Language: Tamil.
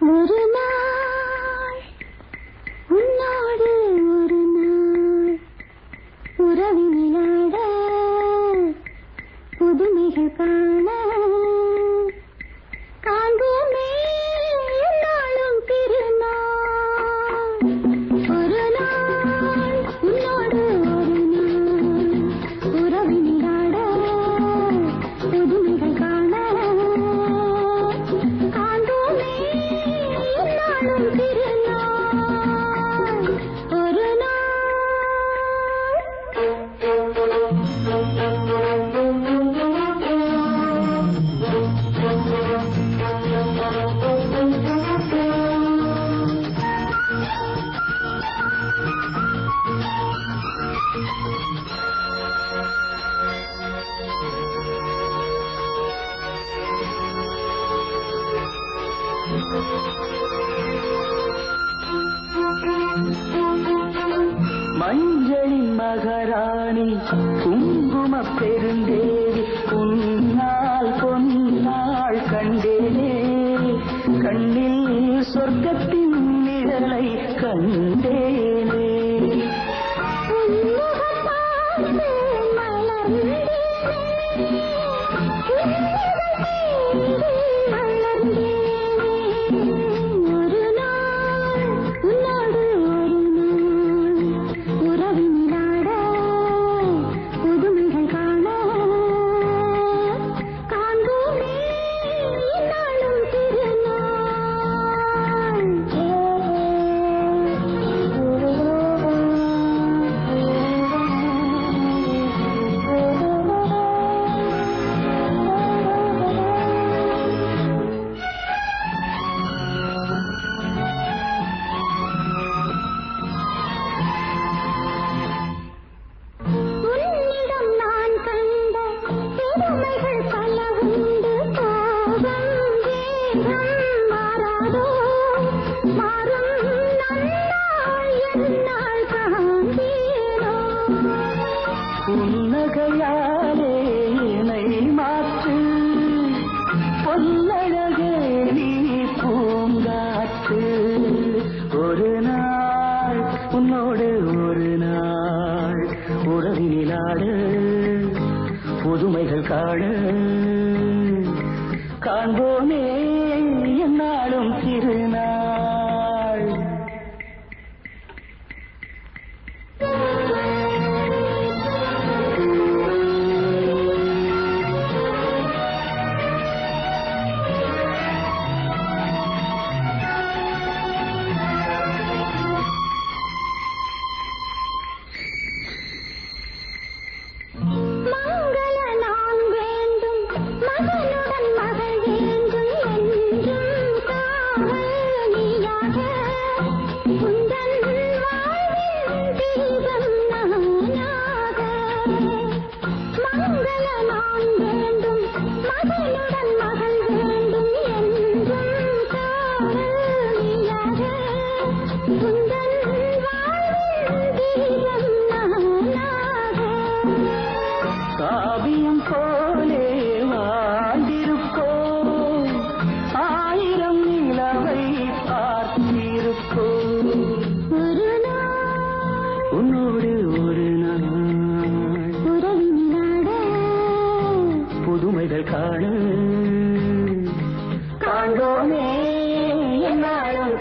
ஒரு நாள் உன்னோடு ஒரு நாள் உறவினிலாட புதுமைகள் காண காண்போமே நாளும் திருநாள். ஒரு நாள் உன்னோடு ஒரு நாள் உறவினிலாட புதுமைகள் காண காண்போமே நாளும் திருநாள். ஒரு மஞ்சளின் மகராணி குங்கும பெருந்தேவி உன்னால் பொன்னால் கண்டேனே கண்ணில் சொர்க்கத்தின் நிழலை கண்டேனே. புன்னகையாலே என்னை மாற்று பொன்னழகே நீ பூங்காற்று. ஒரு நாள் உன்னோடு ஒரு நாள் உறவினிலாடு புதுமைகள் காண காண்போமே என்னாலும் திருநாள். காவியம் போலே வாழ்ந்திருக்கோ ஆயிரம் நிலவை பார்த்திருக்கோ. ஒரு நாள் உன்னோடு ஒரு நாள் உறவினிலாட புதுமைகள் காண காண்போமே என்னாலும்